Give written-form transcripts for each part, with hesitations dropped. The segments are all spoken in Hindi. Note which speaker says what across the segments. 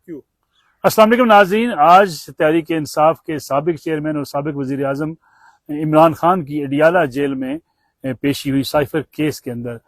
Speaker 1: यू।
Speaker 2: अस्सलाम वालेकुम नाज़रीन, आज तहरीक इंसाफ के साबिक चेयरमैन और साबिक वज़ीर आज़म इमरान खान की अडियाला जेल में पेशी हुई साइफर केस के अंदर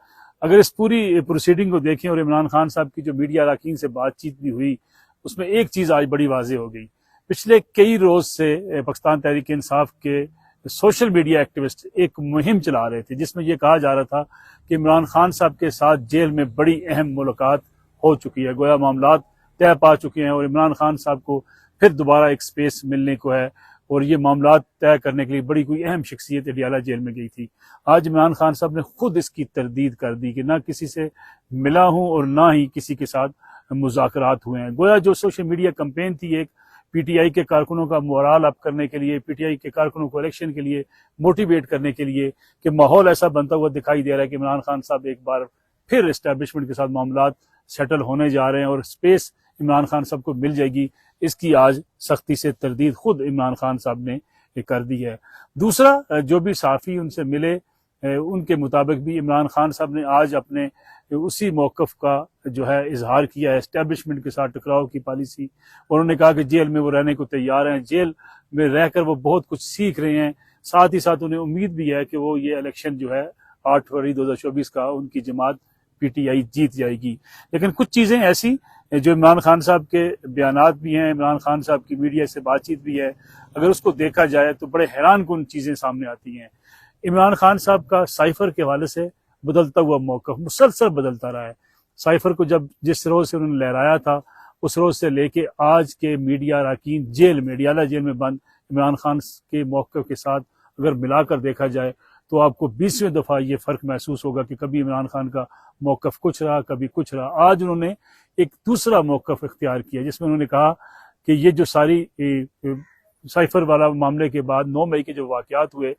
Speaker 2: अगर इस पूरी प्रोसीडिंग को देखें और इमरान खान साहब की जो मीडिया अरकान से बातचीत भी हुई, उसमें एक चीज़ आज बड़ी वाज़ेह हो गई। पिछले कई रोज़ से पाकिस्तान तहरीक इंसाफ के सोशल मीडिया एक्टिविस्ट एक मुहिम चला रहे थे जिसमें यह कहा जा रहा था कि इमरान खान साहब के साथ जेल में बड़ी अहम मुलाकात हो चुकी है, गोया मामलात तय पा चुके हैं और इमरान खान साहब को फिर दोबारा एक स्पेस मिलने को है और ये मामलात तय करने के लिए बड़ी कोई अहम शख्सियत अडियाला जेल में गई थी। आज इमरान खान साहब ने खुद इसकी तरदीद कर दी कि ना किसी से मिला हूं और ना ही किसी के साथ मुज़ाकरात हुए हैं। गोया जो सोशल मीडिया कैंपेन थी एक पीटीआई के कारकुनों का मोराल अप करने के लिए, पीटीआई के कारकुनों को इलेक्शन के लिए मोटिवेट करने के लिए कि माहौल ऐसा बनता हुआ दिखाई दे रहा है कि इमरान खान साहब एक बार फिर एस्टैब्लिशमेंट के साथ मामलात सेटल होने जा रहे हैं और स्पेस इमरान खान साहब को मिल जाएगी, इसकी आज सख्ती से तरदीद खुद इमरान खान साहब ने कर दी है। दूसरा, जो भी साफ़ी उनसे मिले उनके मुताबिक भी इमरान खान साहब ने आज अपने उसी मौक़िफ़ का जो है इजहार किया है एस्टैब्लिशमेंट के साथ टकराव की पॉलिसी। उन्होंने कहा कि जेल में वो रहने को तैयार हैं, जेल में रहकर वो बहुत कुछ सीख रहे हैं, साथ ही साथ उन्हें उम्मीद भी है कि वो ये इलेक्शन जो है 8 फरवरी 2024 का उनकी जमात पीटीआई जीत जाएगी। लेकिन कुछ चीज़ें ऐसी जो इमरान खान साहब के बयानात भी हैं, इमरान खान साहब की मीडिया से बातचीत भी है, अगर उसको देखा जाए तो बड़े हैरान कुन चीज़ें सामने आती हैं। इमरान खान साहब का साइफर के हवाले से बदलता हुआ मौक़िफ़ मुसलसल बदलता रहा है। साइफर को जब जिस रोज़ से उन्होंने लहराया था उस रोज़ से लेके आज के मीडिया अरकान जेल में, अडियाला जेल में बंद इमरान खान के मौक़िफ़ के साथ अगर मिलाकर देखा जाए तो आपको 20वें दफ़ा ये फ़र्क महसूस होगा कि कभी इमरान खान का मौक़िफ़ कुछ रहा, कभी कुछ रहा। आज उन्होंने एक दूसरा मौक़िफ़ इख्तियार किया जिसमें उन्होंने कहा कि ये जो सारी साइफर वाला मामले के बाद 9 मई के जो वाक़यात हुए,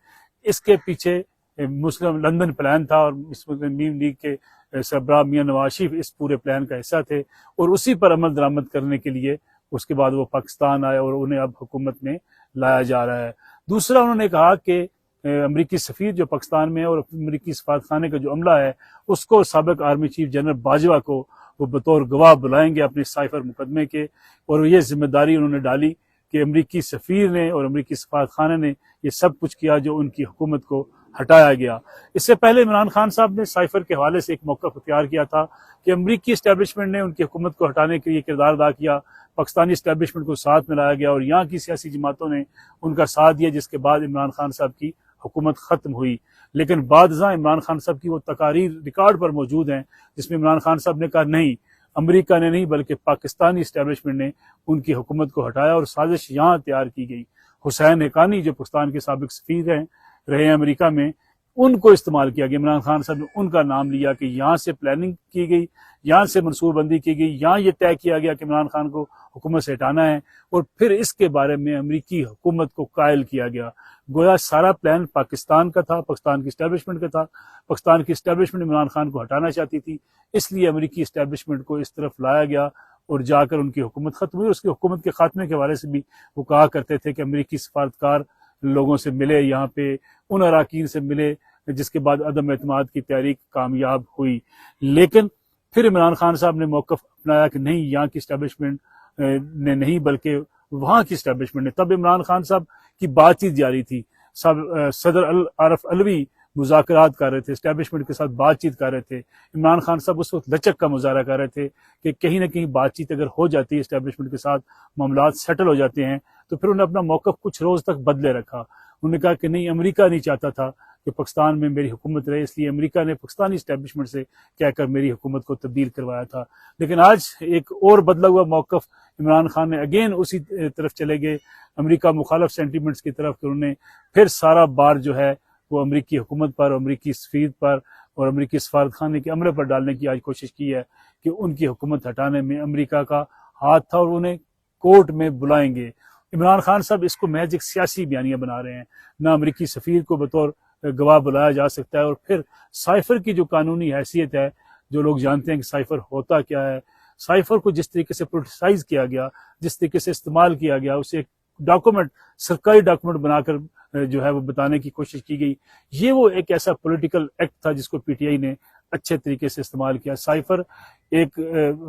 Speaker 2: इसके पीछे मुस्लिम लंदन प्लान था और मुस्लिम लीग के सरबराह मियां नवाज शरीफ इस पूरे प्लान का हिस्सा थे और उसी पर अमल दरामद करने के लिए उसके बाद वो पाकिस्तान आए और उन्हें अब हुकूमत में लाया जा रहा है। दूसरा, उन्होंने कहा कि अमरीकी सफ़ीर जो पाकिस्तान में है और अमरीकी सफारत खाने का जो अमला है उसको साबिक आर्मी चीफ जनरल बाजवा को वो बतौर गवाह बुलाएंगे अपने साइफर मुकदमे के, और ये जिम्मेदारी उन्होंने डाली कि अमरीकी सफ़ीर ने और अमरीकी सफारत खाने ने ये सब कुछ किया जो उनकी हुकूमत को हटाया गया। इससे पहले इमरान खान साहब ने साइफर के हवाले से एक मौक़िफ़ इख्तियार किया था कि अमरीकी इस्टेब्लिशमेंट ने उनकी हुकूमत को हटाने के लिए किरदार अदा किया, पाकिस्तानी इस्टेब्लिशमेंट को साथ में लाया गया और यहाँ की सियासी जमातों ने उनका साथ दिया, जिसके बाद इमरान खान साहब की हुकूमत ख़त्म हुई। लेकिन बादशाह इमरान खान साहब की वो तकारीर रिकॉर्ड पर मौजूद हैं जिसमें इमरान खान साहब ने कहा नहीं, अमेरिका ने नहीं बल्कि पाकिस्तानी इस्टेब्लिशमेंट ने उनकी हुकूमत को हटाया और साजिश यहाँ तैयार की गई। हुसैन हक्कानी जो पाकिस्तान के साबिक सफ़ीर रहे हैं अमेरिका में, उनको इस्तेमाल किया गया। इमरान खान साहब ने उनका नाम लिया कि यहाँ से प्लानिंग की गई, यहाँ से मनसूबबंदी की गई, यहाँ ये तय किया गया कि इमरान खान को हुकूमत से हटाना है और फिर इसके बारे में अमेरिकी हुकूमत को कायल किया गया। गोया सारा प्लान पाकिस्तान का था, पाकिस्तान की इस्टेब्लिशमेंट का था। पाकिस्तान की इस्टेब्लिशमेंट इमरान खान को हटाना चाहती थी, इसलिए अमेरिकी इस्टेब्लिशमेंट को इस तरफ लाया गया और जाकर उनकी हुकूमत ख़त्म हुई। उसकी हुकूमत के खात्मे के हवाले से भी वो कहा करते थे कि अमेरिकी सफारतकार लोगों से मिले, यहाँ पे उन अरकान से मिले, जिसके बाद अदम एतमाद की तहरीक कामयाब हुई। लेकिन फिर इमरान खान साहब ने मौक़िफ़ अपनाया कि नहीं, यहाँ की इस्टेब्लिशमेंट ने नहीं बल्कि वहाँ की इस्टेब्लिशमेंट ने। तब इमरान खान साहब की बातचीत जारी थी, सब सदर आरफ अलवी मुज़ाकरात कर रहे थे, इस्टेब्लिशमेंट के साथ बातचीत कर रहे थे। इमरान खान साहब उस वक्त लचक का मुजाहरा कर रहे थे कि कहीं ना कहीं बातचीत अगर हो जाती है, इस्टेब्लिशमेंट के साथ मामलात सेटल हो जाते हैं, तो फिर उन्होंने अपना मौक़िफ़ कुछ रोज़ तक बदले रखा। उन्होंने कहा कि नहीं, अमेरिका नहीं चाहता था कि पाकिस्तान में मेरी हुकूमत रहे, इसलिए अमेरिका ने पाकिस्तानी इस्टेब्लिशमेंट से कहकर मेरी हुकूमत को तब्दील करवाया था। लेकिन आज एक और बदला हुआ मौक़िफ़ इमरान खान ने अगेन उसी तरफ चले गए, अमेरिका मुखालफ सेंटीमेंट्स की तरफ। उन्होंने फिर सारा बार जो है वो अमरीकी हुकूमत पर, अमरीकी सफ़ीर पर और अमरीकी सफारत खाने के अमले पर डालने की आज कोशिश की है कि उनकी हुकूमत हटाने में अमरीका का हाथ था और उन्हें कोर्ट में बुलाएंगे। इमरान खान साहब इसको महज एक सियासी बयानिया बना रहे हैं, ना अमरीकी सफ़ीर को बतौर गवाह बुलाया जा सकता है। और फिर साइफर की जो कानूनी हैसियत है, जो लोग जानते हैं कि साइफर होता क्या है, साइफर को जिस तरीके से पोलिटिसाइज किया गया, जिस तरीके से इस्तेमाल किया गया, उसे एक डॉक्यूमेंट, सरकारी डॉक्यूमेंट बनाकर जो है वो बताने की कोशिश की गई। ये वो एक ऐसा पॉलिटिकल एक्ट था जिसको पीटीआई ने अच्छे तरीके से इस्तेमाल किया। साइफर एक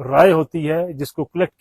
Speaker 2: राय होती है जिसको कलेक्ट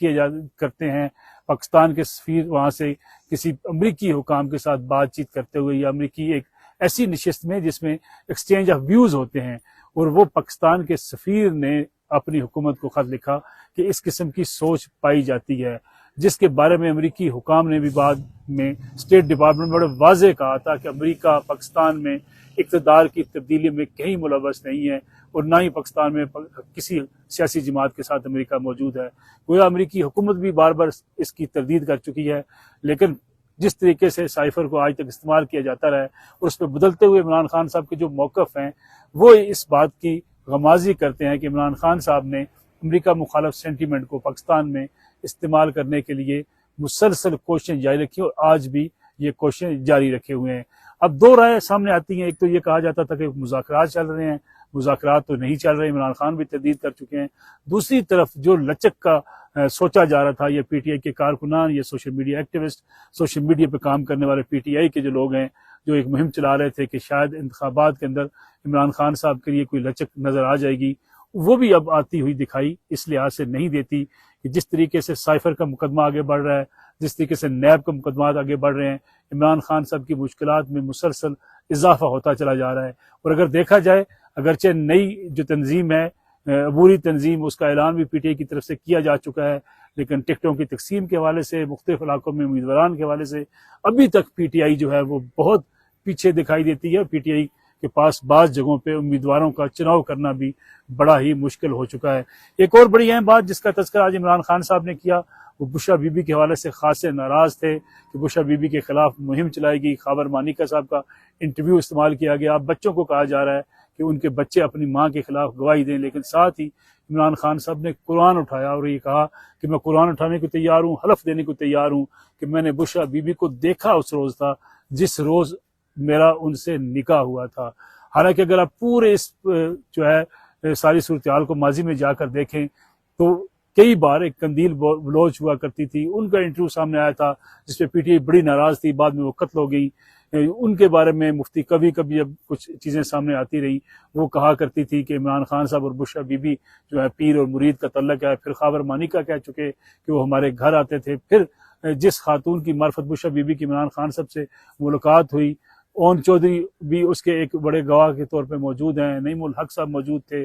Speaker 2: करते हैं पाकिस्तान के सफीर वहां से किसी अमरीकी हुकाम के साथ बातचीत करते हुए, या अमरीकी एक ऐसी नशिस्त में जिसमें एक्सचेंज ऑफ व्यूज होते हैं, और वो पाकिस्तान के सफीर ने अपनी हुकूमत को खत लिखा कि इस किस्म की सोच पाई जाती है, जिसके बारे में अमरीकी हुकाम ने भी बाद में स्टेट डिपार्टमेंट बड़े वाज़ेह कहा था कि अमरीका पाकिस्तान में इक़्तिदार की तब्दीली में कहीं मुलव्वस नहीं है, और ना ही पाकिस्तान में किसी सियासी जमात के साथ अमरीका मौजूद है। गोया अमरीकी हुकूमत भी बार बार इसकी तरदीद कर चुकी है, लेकिन जिस तरीके से साइफर को आज तक इस्तेमाल किया जाता रहा है और उस पर बदलते हुए इमरान खान साहब के जो मौक़िफ़ हैं वो इस बात की गमाजी करते हैं कि इमरान खान साहब ने अमरीका मुखालफ सेंटीमेंट को पाकिस्तान में इस्तेमाल करने के लिए मुसलसल कोशिशें जारी रखी, और आज भी ये कोशिशें जारी रखे हुए हैं। अब दो राय सामने आती हैं। एक तो ये कहा जाता था कि मुज़ाकरात चल रहे हैं, मुज़ाकरात तो नहीं चल रहे, इमरान खान भी तर्दीद कर चुके हैं। दूसरी तरफ जो लचक का सोचा जा रहा था, ये पीटीआई के कारकुनान, ये social media activist, social media पे काम करने वाले पीटीआई के जो लोग हैं, जो एक मुहिम चला रहे थे कि शायद इंतखाबात के अंदर इमरान खान साहब के लिए कोई लचक नजर आ जाएगी, वो भी अब आती हुई दिखाई इस लिहाज से नहीं देती कि जिस तरीके से साइफर का मुकदमा आगे बढ़ रहा है, जिस तरीके से नैब का मुकदमा आगे बढ़ रहे हैं, इमरान खान साहब की मुश्किलात में मुसलसल इजाफा होता चला जा रहा है। और अगर देखा जाए, अगरचे नई जो तंजीम है, अबूरी तंजीम, उसका ऐलान भी पीटीआई की तरफ से किया जा चुका है, लेकिन टिकटों की तकसीम के हवाले से, मुख्तलिफ इलाकों में उम्मीदवारान के हवाले से अभी तक पीटीआई जो है वो बहुत पीछे दिखाई देती है। पीटीआई के पास बाज़ जगहों पे उम्मीदवारों का चुनाव करना भी बड़ा ही मुश्किल हो चुका है। एक और बड़ी अहम बात जिसका तज़किरा आज इमरान खान साहब ने किया, वो बुशरा बीबी के हवाले से खासे नाराज थे कि बुशरा बीबी के खिलाफ मुहिम चलाएगी। खाबर मानिका साहब का इंटरव्यू इस्तेमाल किया गया। अब बच्चों को कहा जा रहा है कि उनके बच्चे अपनी माँ के खिलाफ गवाही दें, लेकिन साथ ही इमरान खान साहब ने कुरान उठाया और ये कहा कि मैं कुरान उठाने को तैयार हूँ, हलफ देने को तैयार हूँ कि मैंने बुशरा बीबी को देखा उस रोज़ था जिस रोज़ मेरा उनसे निकाह हुआ था। हालांकि अगर आप पूरे इस जो है सारी सूरत हाल को माजी में जाकर देखें तो कई बार एक कंदील बलोच हुआ करती थी, उनका इंटरव्यू सामने आया था जिसपे पीटीआई बड़ी नाराज थी, बाद में वो कत्ल हो गई। उनके बारे में मुफ्ती कभी कभी जब कुछ चीज़ें सामने आती रही, वो कहा करती थी कि इमरान खान साहब और बुशरा बीबी जो है पीर और मुरीद का तल्लक है। फिर खाबर मानिका कह चुके कि वो हमारे घर आते थे। फिर जिस खातून की मार्फत बुशरा बीबी की इमरान खान साहब से मुलाकात हुई, ओन चौधरी भी उसके एक बड़े गवाह के तौर पे मौजूद हैं, नईमुल हक साहब मौजूद थे।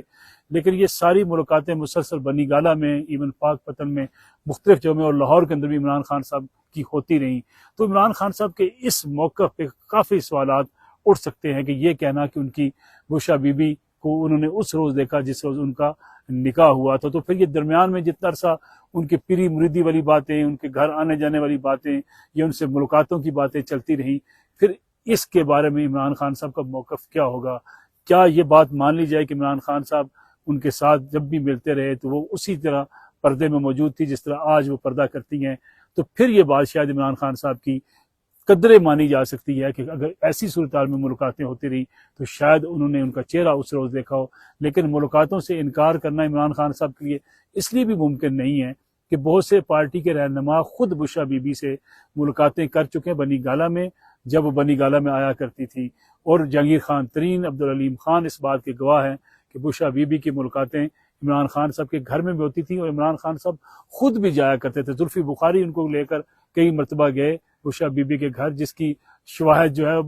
Speaker 2: लेकिन ये सारी मुलाकातें मुसलसल बनी गाला में, इवन पाक पतन में, मुख्तलिफ जगहों में और लाहौर के अंदर भी इमरान खान साहब की होती रही। तो इमरान खान साहब के इस मौक़िफ़ पे काफ़ी सवालात उठ सकते हैं कि ये कहना कि उनकी बुशरा बीबी को उन्होंने उस रोज़ देखा जिस रोज़ उनका निकाह हुआ था, तो फिर ये दरमियान में जितना अरसा उनकी पीरी मुरीदी वाली बातें, उनके घर आने जाने वाली बातें या उनसे मुलाकातों की बातें चलती रहीं, फिर इसके बारे में इमरान खान साहब का मौक़िफ़ क्या होगा? क्या ये बात मान ली जाए कि इमरान खान साहब उनके साथ जब भी मिलते रहे तो वो उसी तरह पर्दे में मौजूद थी जिस तरह आज वो पर्दा करती हैं? तो फिर ये बात शायद इमरान खान साहब की कदरें मानी जा सकती है कि अगर ऐसी सूरत हाल में मुलाकातें होती रही तो शायद उन्होंने उनका चेहरा उस रोज़ देखा हो। लेकिन मुलाकातों से इनकार करना इमरान खान साहब के लिए इसलिए भी मुमकिन नहीं है कि बहुत से पार्टी के रहनुमा खुद बुशरा बीबी से मुलाकातें कर चुके हैं बनी गाला में, जब वो बनी गाला में आया करती थी। और जहांगीर खान तरीन, अब्दुल अलीम खान इस बात के गवाह हैं कि बुशरा बीबी की मुलाकातें इमरान खान साहब के घर में भी होती थी और इमरान खान साहब खुद भी जाया करते थे। जुल्फी बुखारी उनको लेकर कई मरतबा गए बुशरा बीबी के घर, जिसकी शवाहद जो है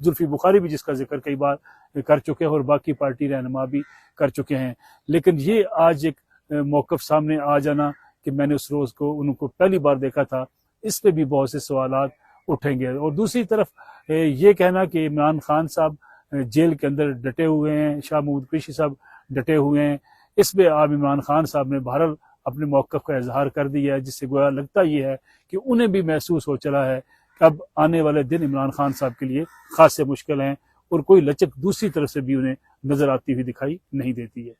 Speaker 2: जुल्फी बुखारी भी जिसका जिक्र कई बार कर चुके हैं और बाकी पार्टी रहनुमा भी कर चुके हैं। लेकिन ये आज एक मौक़िफ़ सामने आ जाना कि मैंने उस रोज़ को उनको पहली बार देखा था, इस पर भी बहुत से सवालात उठेंगे। और दूसरी तरफ ये कहना कि इमरान खान साहब जेल के अंदर डटे हुए हैं, शाह महमूद कुरैशी साहब डटे हुए हैं, इस पर अब इमरान खान साहब ने बहरहाल अपने मौक़िफ़ का इजहार कर दिया है, जिससे गोया लगता ये है कि उन्हें भी महसूस हो चला है कि अब आने वाले दिन इमरान खान साहब के लिए खासे मुश्किल हैं और कोई लचक दूसरी तरफ से भी उन्हें नजर आती हुई दिखाई नहीं देती है।